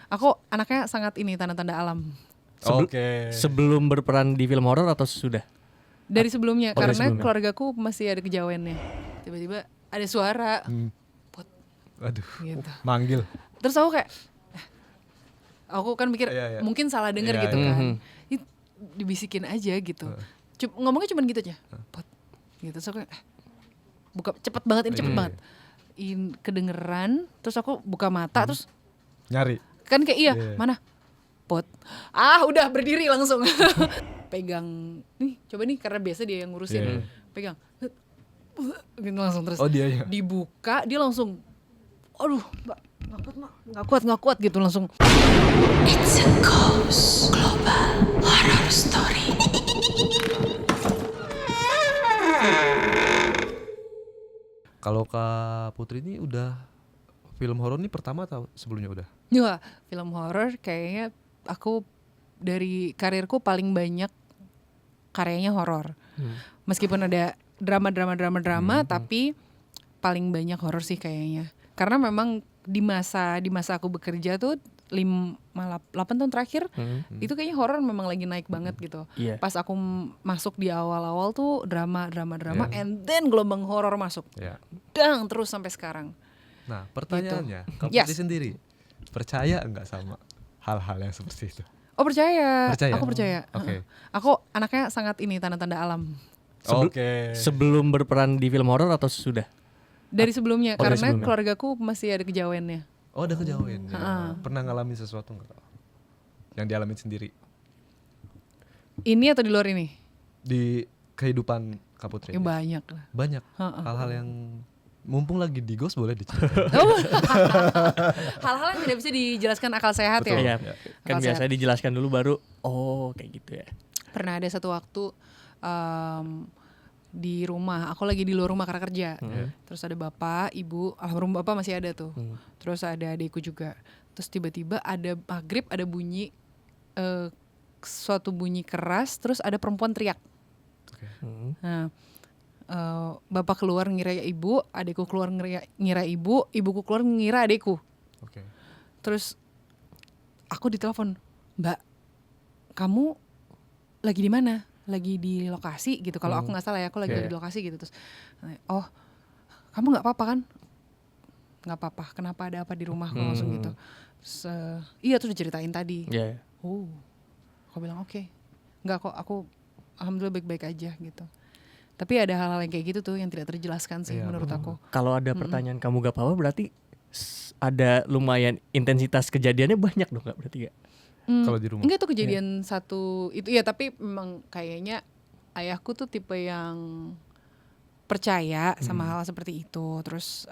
Aku anaknya sangat ini tanda-tanda alam. Oke. Sebelum berperan di film horor atau sudah? Dari sebelumnya, dari karena sebelumnya. keluargaku masih ada kejawennya. Tiba-tiba ada suara, pot Aduh, gitu. manggil. Terus aku kayak, aku kan mikir Iya. mungkin salah denger Iya, gitu iya. kan. Ih, dibisikin aja gitu. Ngomongnya cuma gitu aja, pot gitu. Terus aku kayak, buka cepet banget ini, cepet Iya. banget. Kedengeran, terus aku buka mata, terus Nyari. kan kayak iya, Iya. mana pot, udah berdiri langsung. Pegang nih, coba nih, karena biasa dia yang ngurusin. Iya. Pegang gitu langsung, terus Oh, dia ya. dibuka, dia langsung aduh mbak, nggak kuat gitu langsung. It's a Ghost Global Horror Story. Kalau Kak Putri ini udah film horor ini pertama atau sebelumnya udah? Ya, film horor kayaknya aku dari karirku paling banyak karyanya horor. Meskipun ada drama, tapi paling banyak horor sih kayaknya. Karena memang di masa aku bekerja tuh 8 tahun terakhir itu kayaknya horor memang lagi naik banget gitu. Iya. Pas aku masuk di awal-awal tuh drama, Iya. and then gelombang horor masuk. Ya. Dang terus sampai sekarang. Nah, pertanyaannya, Kak Yes. Putri sendiri percaya enggak sama hal-hal yang seperti itu? Oh percaya. Percaya? Aku percaya. Oke. Aku anaknya sangat ini tanda-tanda alam. Sebelum berperan di film horor atau sudah? Dari sebelumnya, dari karena sebelumnya. keluargaku masih ada kejawennya. Oh, udah kejauhan. Ya. Pernah ngalamin sesuatu enggak? Yang dialamin sendiri Ini atau di luar ini? di kehidupan Kak Putri? Ya banyak lah. Banyak hal-hal yang mumpung lagi di Ghost boleh diceritain. Hal-hal yang tidak bisa dijelaskan akal sehat Betul. ya. Iya. Akal Kan biasa sehat. dijelaskan dulu baru. Oh, kayak gitu ya. Pernah ada satu waktu di rumah, aku lagi di luar rumah karena kerja. Terus ada bapak, ibu, almarhum bapak masih ada tuh. Terus ada adikku juga. Terus tiba-tiba ada maghrib, ada bunyi suatu bunyi keras, terus ada perempuan teriak. Oke. Nah, bapak keluar ngira ibu, adikku keluar ngira ibu, ibuku keluar ngira adikku. Oke. Terus aku ditelepon, Mbak, kamu lagi di mana? Lagi di lokasi gitu. Kalau aku nggak salah ya, aku lagi Oke. di lokasi gitu. Terus, oh, kamu nggak apa-apa kan? Nggak apa-apa. Kenapa, ada apa di rumah? Aku langsung gitu. Terus, iya, terus diceritain tadi. Iya. Oh, aku bilang oke. Nggak kok, aku alhamdulillah baik-baik aja gitu. Tapi ada hal-hal yang kayak gitu tuh yang tidak terjelaskan sih Iya, menurut aku. Kalau ada pertanyaan kamu gak apa-apa berarti ada lumayan intensitas kejadiannya banyak dong Kak berarti gak? Kalau di rumah. Enggak, tuh kejadian satu itu ya, tapi memang kayaknya ayahku tuh tipe yang percaya sama hal seperti itu. Terus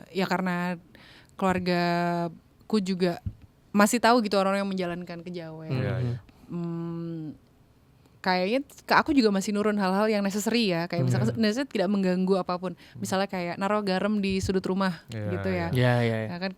ya karena keluargaku juga masih tahu gitu orang yang menjalankan kejawen. Iya, iya. Kayaknya ke aku juga masih nurun hal-hal yang necessary ya, kayak misalkan necessary tidak mengganggu apapun. Misalnya kayak naruh garam di sudut rumah gitu ya. Iya. Ya kan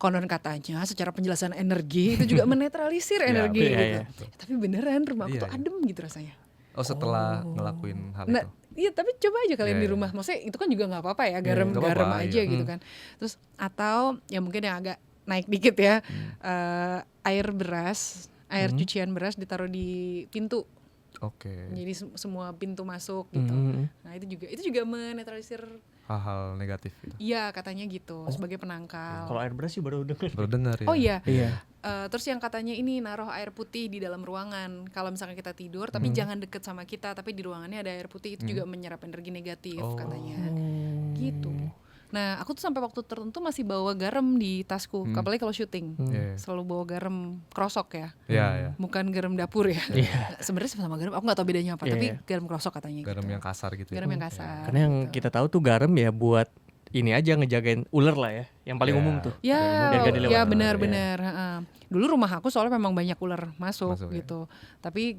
konon katanya secara penjelasan energi itu juga menetralisir energi iya, gitu. iya. Tapi beneran rumah aku Iya, tuh iya. adem gitu rasanya. Oh, setelah ngelakuin hal Nah, itu. iya tapi coba aja kalian Iya, di iya. rumah. Maksudnya itu kan juga nggak apa-apa ya, garam nggak apa-apa, aja iya. gitu kan. Terus atau ya mungkin yang agak naik dikit ya, air cucian beras ditaruh di pintu. Oke. Jadi semua pintu masuk gitu. Nah itu juga menetralisir. Hal-hal negatif gitu. Iya katanya gitu, sebagai penangkal. Kalau air beras sih baru denger. Baru dengar ya. Oh iya. Iya. Terus yang katanya ini naruh air putih di dalam ruangan. Kalau misalkan kita tidur, tapi jangan deket sama kita, tapi di ruangannya ada air putih, itu juga menyerap energi negatif katanya. Gitu. Nah, aku tuh sampai waktu tertentu masih bawa garam di tasku, apalagi kalau syuting. Iya. Selalu bawa garam krosok ya. Iya, iya. Bukan garam dapur ya. Sebenarnya sama garam, aku nggak tahu bedanya apa, Iya, tapi iya. garam krosok katanya Garam gitu. yang kasar gitu ya. Garam yang kasar. Karena yang gitu. kita tahu tuh garam ya buat ini aja ngejagain ular lah ya. Yang paling Iya. umum tuh. Ya, Biar nggak dilewat. ya benar-benar. Dulu rumah aku soalnya memang banyak ular masuk Masuk, ya. gitu. Tapi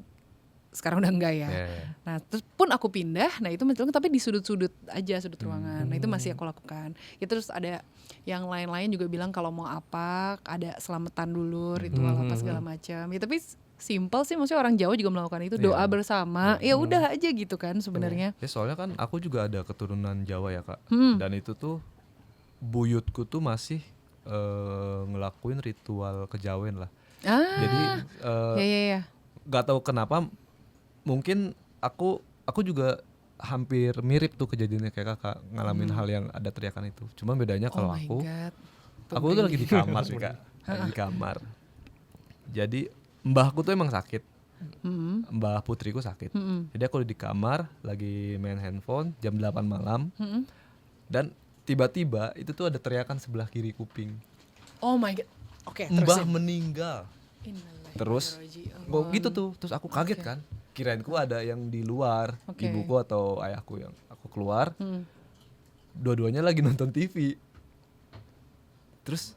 sekarang udah enggak ya. Iya, iya. Nah, terus pun aku pindah, nah itu masih tapi di sudut-sudut aja, sudut ruangan. Nah, itu masih aku lakukan. Ya terus ada yang lain-lain juga bilang kalau mau apa, ada selamatan dulu, ritual apa segala macam. Ya tapi simple sih, maksudnya orang Jawa juga melakukan itu, doa Iya. bersama. Ya udah aja gitu kan sebenarnya. Ya soalnya kan aku juga ada keturunan Jawa ya Kak. Dan itu tuh buyutku tuh masih ngelakuin ritual kejawen lah. Ah, Jadi ya. nggak tahu kenapa, mungkin aku juga hampir mirip tuh kejadiannya kayak kakak, ngalamin hal yang ada teriakan itu. Cuma bedanya kalau Oh my God. aku tuh lagi di kamar sih kak, lagi di kamar. Jadi mbahku tuh emang sakit, mbah putriku sakit. Jadi aku di kamar lagi main handphone jam 8 malam, dan tiba-tiba itu tuh ada teriakan sebelah kiri kuping. Oh my God. Oke, Mbah terusin. meninggal. Terus gitu tuh, terus aku kaget kan, kirainku ada yang di luar, Oke. ibuku atau ayahku yang aku keluar, dua-duanya lagi nonton TV. Terus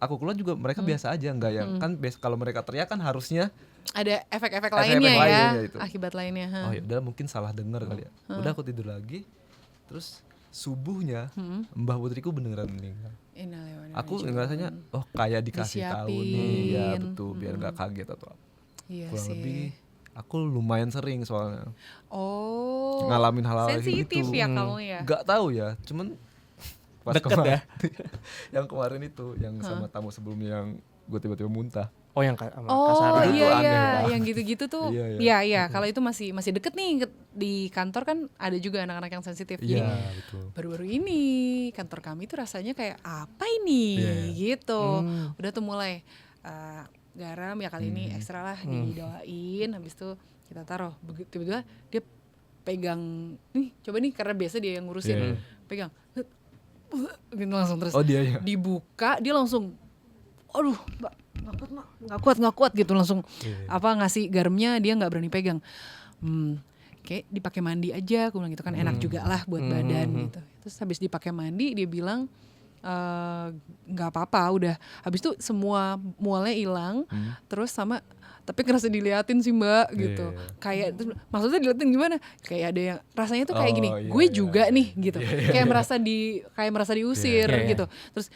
aku keluar juga mereka biasa aja, nggak yang kan kalau mereka teriak kan harusnya Ada efek-efek efek-efek lainnya ya, lainnya itu. akibat lainnya. oh ya udah mungkin salah dengar kali ya. Udah aku tidur lagi, terus subuhnya mbah putriku beneran meninggal. Aku ngerasanya oh kayak dikasih tahu nih ya, Disiapin. betul, biar nggak kaget atau apa. Iya Kurang sih. lebih aku lumayan sering soalnya Oh. ngalamin hal-hal kayak sensitif gitu. ya kamu ya. Nggak tahu ya, cuman pas Deket kemarin, yang kemarin itu yang sama tamu sebelumnya yang gue tiba-tiba muntah. Oh yang sama Oh kasar. Itu iya tuh aneh iya, banget. yang gitu-gitu tuh. Iya, iya. Iya iya, kalau itu masih deket nih di kantor kan ada juga anak-anak yang sensitif. Jadi Iya betul. baru-baru ini kantor kami tuh rasanya kayak apa ini gitu. Udah tuh mulai garam ya kali ini ekstra lah didoain, habis itu kita taruh. Tiba-tiba dia pegang nih, coba nih karena biasa dia yang ngurusin, pegang gitu langsung terus Oh dia ya. dibuka, dia langsung aduh mbak nggak kuat gitu, langsung apa ngasih garamnya dia nggak berani pegang. Kayak dipakai mandi aja, aku bilang gitu kan, enak juga lah buat badan gitu. Terus habis dipakai mandi dia bilang nggak apa-apa udah. Habis itu semua mualnya hilang, terus sama tapi ngerasa diliatin sih mbak gitu. Kayak terus, maksudnya diliatin gimana? Kayak ada yang rasanya tuh kayak gini, gue juga nih gitu. Kayak merasa diusir gitu. Terus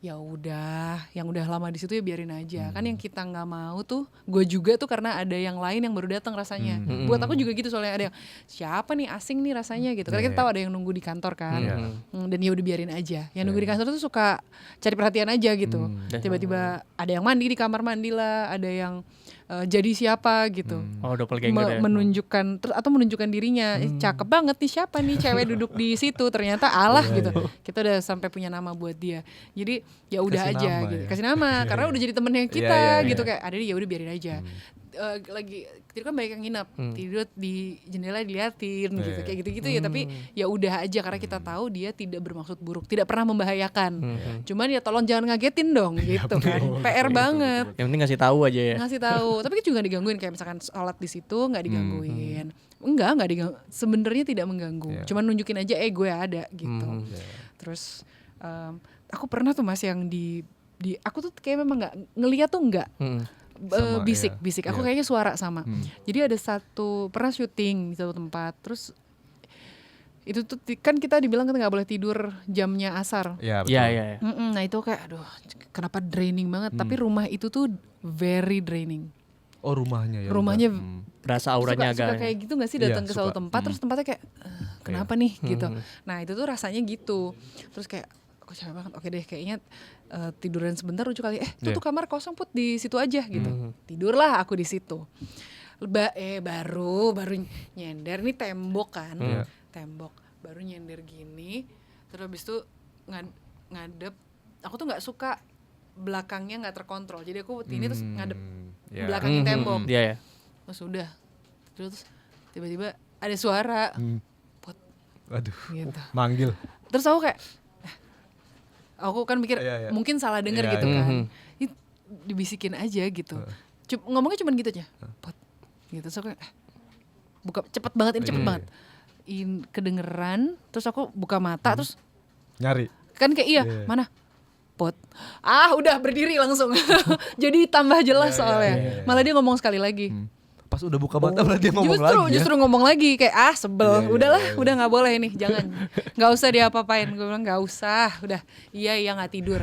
ya udah, yang udah lama di situ ya biarin aja. Kan yang kita nggak mau tuh, gue juga tuh karena ada yang lain yang baru datang rasanya. Buat aku juga gitu, soalnya ada yang siapa nih asing nih rasanya gitu. Karena kita tahu ada yang nunggu di kantor kan. Dan ya udah biarin aja. Yang nunggu di kantor tuh suka cari perhatian aja gitu. Tiba-tiba ada yang mandi di kamar mandi lah, ada yang jadi siapa gitu. Oh doppelganger ya. Menunjukkan terus atau menunjukkan dirinya, cakep banget nih siapa nih cewek duduk di situ, ternyata Allah gitu. Kita udah sampai punya nama buat dia. Jadi ya udah Kasih aja nama gitu. ya. Kasih nama karena udah jadi temennya kita gitu, iya. kayak ada dia ya udah biarin aja. Lagi tidur kan banyak yang nginap, tidur di jendela diliatin gitu, kayak gitu-gitu ya, tapi ya udah aja karena kita tahu dia tidak bermaksud buruk, tidak pernah membahayakan. Cuman ya tolong jangan ngagetin dong gitu kan. PR banget. Yang penting ngasih tahu aja ya. Ngasih tahu, tapi juga nggak digangguin, kayak misalkan sholat di situ nggak digangguin. Nggak diganggu, sebenarnya tidak mengganggu. Cuman nunjukin aja gue ada gitu. Terus aku pernah tuh Mas yang di aku tuh kayak memang nggak ngeliat tuh nggak Sama, bisik. Aku kayaknya suara sama. Jadi ada pernah syuting di satu tempat, terus itu tuh kan kita dibilang kita nggak boleh tidur jamnya asar. Iya betul. Iya. Nah itu kayak aduh kenapa draining banget. Tapi rumah itu tuh very draining. Oh rumahnya ya. Rumahnya Berasa auranya suka agak. kayak gitu gak sih, datang Iya, ke suatu suka. tempat terus tempatnya kayak kenapa nih gitu. Nah itu tuh rasanya gitu. Terus kayak aku capek banget, oke deh kayaknya tiduran sebentar lucu kali. Tuh kamar kosong Put, di situ aja gitu. Tidurlah aku di situ. Baru nyender nih tembok kan. Tembok baru nyender gini. Terus habis itu ngadep. Aku tuh nggak suka belakangnya nggak terkontrol. Jadi aku ini terus ngadep belakangin tembok. Iya ya. Terus udah. Terus tiba-tiba ada suara. Put Aduh. gitu. Manggil. Terus aku kayak aku kan mikir mungkin salah denger gitu kan. Dibisikin aja gitu. Ngomongnya cuman gitu aja. Put gitu. Terus aku buka cepet banget, ini cepet banget. Kedengeran, terus aku buka mata terus Nyari. kan kayak mana Put, udah berdiri langsung. Jadi tambah jelas soalnya. Malah dia ngomong sekali lagi. Pas udah buka mata dia ngomong lagi. Justru ngomong lagi kayak sebel. Udahlah, udah nggak boleh nih, jangan. Nggak usah diapa-apain. Gue bilang nggak usah. Udah, iya nggak tidur.